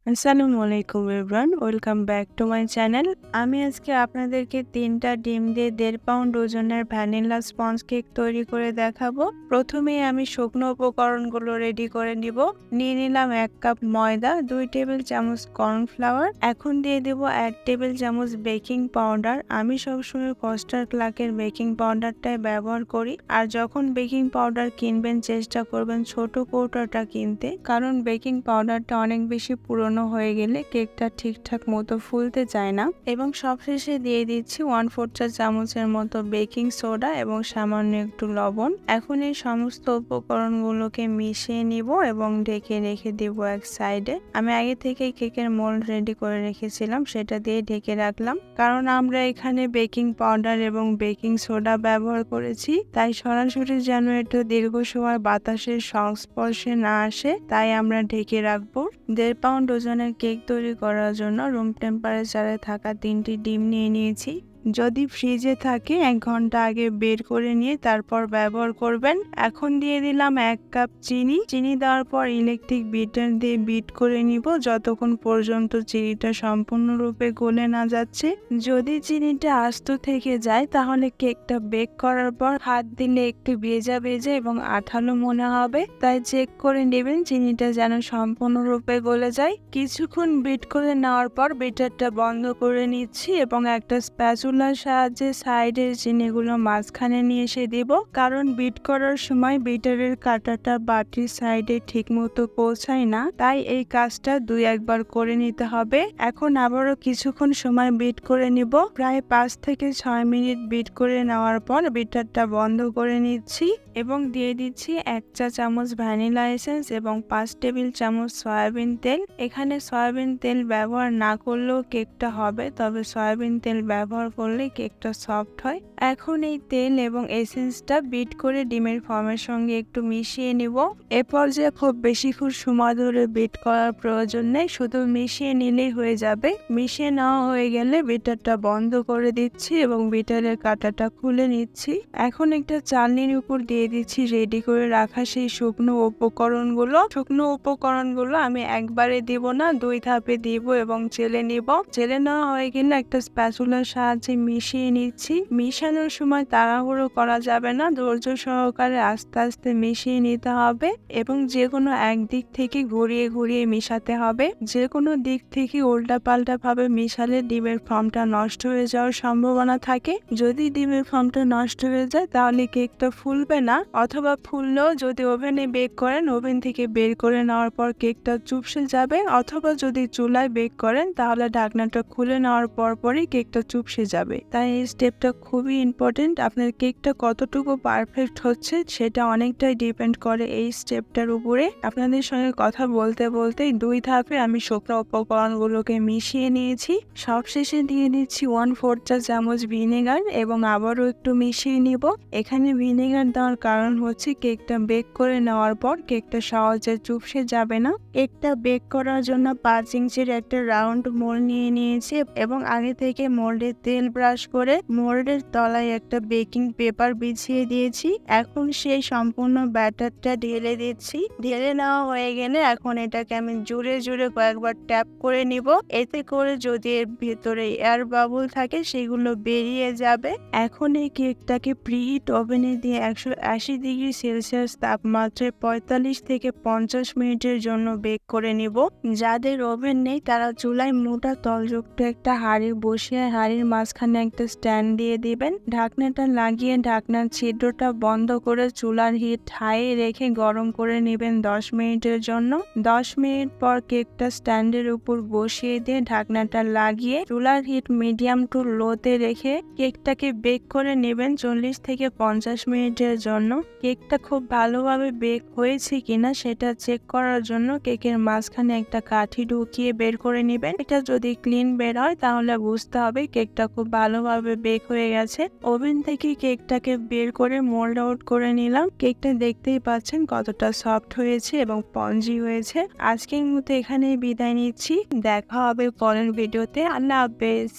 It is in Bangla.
আসসালামু আলাইকুম everyone, welcome back to my channel. আমি আজকে আপনাদেরকে 3টা ডিম দিয়ে 1.5 পাউন্ড ওজনের ভ্যানিলা স্পঞ্জ কেক তৈরি করে দেখাবো। প্রথমেই আমি শুকনো উপকরণগুলো রেডি করে নিব। নিয়ে নিলাম 1 কাপ ময়দা, 2 টেবিল চামচ কর্নফ্লাওয়ার, এখন দিয়ে দেব 1 টেবিল চামচ বেকিং পাউডার। আমি সবসময় কস্টার্ড ক্লার্কের বেকিং পাউডারটাই ব্যবহার করি। আর যখন বেকিং পাউডার কিনবেন চেষ্টা করবেন ছোট কৌটোটা কিনতে, কারণ বেকিং পাউডারটা অনেক বেশি পুরনো হয়ে গেলে কেকটা ঠিকঠাক মতো ফুলতে চায় না। এবং সবশেষে দিয়ে দিচ্ছি 1/4 চা চামচের মতো বেকিং সোডা এবং সামান্য একটু লবণ। এখন এই সমস্ত উপকরণগুলোকে মিশিয়ে নিব এবং ঢেকে রেখে দিব এক সাইডে। আমি আগে থেকেই কেকের মোল্ড রেডি করে রেখেছিলাম, সেটা দিয়ে ঢেকে রাখলাম, কারণ আমরা এখানে বেকিং পাউডার এবং বেকিং সোডা ব্যবহার করেছি, তাই সরাসরি যেন এটা দীর্ঘ সময় বাতাসের সংস্পর্শে না আসে, তাই আমরা ঢেকে রাখবো। 1.5 পাউন্ড ওজনের কেক তৈরি করার জন্য রুম টেম্পারেচারে থাকা 3টি ডিম নিয়ে নিয়েছি। যদি ফ্রিজে থাকে 1 ঘন্টা আগে বের করে নিয়ে তারপর ব্যবহার করবেন। এখন দিয়ে দিলাম 1 কাপ চিনি দেওয়ার পর ইলেকট্রিক বিটার দিয়ে বিট করে নিব যতক্ষণ পর্যন্ত চিনিটা সম্পূর্ণরূপে গলে না যাচ্ছে। যদি চিনিটা আস্ত থেকে যায় তাহলে কেকটা বেক করার পর হাত দিলে একটু ভেজা ভেজা এবং আঠালো মনে হবে, তাই চেক করে নেবেন চিনিটা যেন সম্পূর্ণরূপে গলে যায়। কিছুক্ষণ বিট করে নেওয়ার পর বিটারটা বন্ধ করে নিচ্ছি এবং একটা স্প্যাচুলার সাহায্যে সাইডের চিনিগুলো মাঝখানে নিয়ে এসে দেব, কারণ বিট করার সময় বিটারের কাঁটাটা বাটির সাইডে ঠিক মতো পৌঁছায় না, তাই এই কাজটা 2-1 বার করে নিতে হবে। এখন আবারও কিছুক্ষণ সময় বিট করে নিব। প্রায় 5 থেকে 6 মিনিট বিট করে নেওয়ার পর বিটারটা বন্ধ করে নিচ্ছি এবং দিয়ে দিচ্ছি 1 চা চামচ ভ্যানিলা এসেন্স এবং 5 টেবিল চামচ সয়াবিন তেল। এখানে সয়াবিন তেল ব্যবহার না করলেও কেকটা হবে, তবে সয়াবিন তেল ব্যবহার করলে কেকটা সফট হয়। এখন এই তেল এবং এসেন্সটা বিট করে ডিমের ফর্মের সঙ্গে একটু মিশিয়ে নিব। এ পর্যায়ে খুব বেশিক্ষণ সময় ধরে বিট করার প্রয়োজন নেই, শুধু মিশিয়ে নিলেই হয়ে যাবে। মিশিয়ে নেওয়া হয়ে গেলে বিটারটা বন্ধ করে দিচ্ছি এবং বিটারের কাঁটাটা খুলে নিচ্ছি। এখন একটা চালনির উপর দিয়ে দিচ্ছি রেডি করে রাখা সেই শুকনো উপকরণগুলো আমি একবারে দিব না, 2 ধাপে দিব এবং চেলে নিব। চেলে নেওয়া হয়ে গেলে একটা স্প্যাচুলার সাহায্যে মিশিয়ে নিচ্ছি। মিশানোর সময় তাড়াহুড়ো করা যাবে না, ধৈর্য সহকারে আস্তে আস্তে মিশিয়ে নিতে হবে এবং যে কোনো একদিক থেকে ঘুরিয়ে ঘুরিয়ে মিশাতে হবে। যে কোনো দিক থেকে উল্টাপাল্টা ভাবে মিশালে ডিমের ফর্মটা নষ্ট হয়ে যাওয়ার সম্ভাবনা থাকে। যদি ডিমের ফর্মটা নষ্ট হয়ে যায় তাহলে কেকটা ফুলবে না, অথবা ফুললেও যদি ওভেনে বেক করেন ওভেন থেকে বের করে নেওয়ার পর কেকটা চুপসে যাবে, অথবা যদি চুলায় বেক করেন তাহলে ঢাকনাটা খুলে নেওয়ার পরই কেকটা চুপসে যাবে। তাই এই স্টেপটা খুবই ইম্পর্টেন্ট। আপনার কেকটা কতটুকু পারফেক্ট হচ্ছে সেটা অনেকটাই ডিপেন্ড করে এই স্টেপটার উপরে। আপনাদের সঙ্গে কথা বলতে বলতেই 2 ধাপে আমি শুকনো উপকরণগুলোকে মিশিয়ে নিয়েছি। সবশেষে দিয়ে দিচ্ছি 1/4 চা চামচ ভিনেগার এবং আবারও একটু মিশিয়ে নিব। এখানে ভিনেগার দেওয়ার কারণ হচ্ছে কেকটা বেক করে নেওয়ার পর কেকটা সহজে চুপসে যাবে না। কেকটা বেক করার জন্য 5 ইঞ্চির একটা রাউন্ড মোল্ড নিয়ে নিয়েছি এবং আগে থেকে মোল্ডে তেল ব্রাশ করে মোল্ডের তলায় একটা বেকিং পেপার বিছিয়ে দিয়েছি। এখন সেই সম্পূর্ণ ব্যাটারটা ঢেলে দিচ্ছি। ঢেলে নেওয়া হয়ে গেলে এখন এটাকে আমি জুড়ে জুড়ে কয়েকবার ট্যাপ করে নিব, এতে করে যদি এর ভিতরে এয়ার বাবল থাকে সেগুলো বেরিয়ে যাবে। এখন এই কেকটাকে প্রিহিট ওভেনে দিয়ে 180 ডিগ্রি সেলসিয়াস তাপমাত্রায় 45 থেকে 50 মিনিটের জন্য বেক করে নিব। যাদের ওভেন নেই তারা চুলায় মোটা তলযুক্ত একটা হাঁড়ি বসিয়ে হাঁড়ির মাঝখানে একটা স্ট্যান্ড দিয়ে দিবেন। ঢাকনাটা লাগিয়ে ঢাকনার ছিদ্রটা বন্ধ করে চুলার হিট হাই রেখে গরম করে নেবেন 10 মিনিটের জন্য। 10 মিনিট পর কেকটা স্ট্যান্ডের উপর বসিয়ে দিয়ে ঢাকনাটা লাগিয়ে চুলার হিট মিডিয়াম টু লোতে রেখে কেকটাকে বেক করে নেবেন 40 থেকে 50 মিনিটের জন্য। কেকটা খুব ভালোভাবে বেক হয়েছে কিনা সেটা চেক করার জন্য কেকের মাঝখানে একটা কাঠি ঢুকিয়ে বের করে নেবেন। এটা যদি ক্লিন বের হয় তাহলে বুঝতে হবে কেকটা খুব ভালোভাবে বেক হয়ে গেছে। ওভেন থেকে কেকটাকে বের করে মোল্ড আউট করে নিলাম। কেকটা দেখতেই পাচ্ছেন কতটা সফট হয়েছে এবং স্পঞ্জি হয়েছে। আজকের মতো এখানেই বিদায় নিচ্ছি, দেখা হবে পরের ভিডিওতে। আল্লাহ হাফেজ।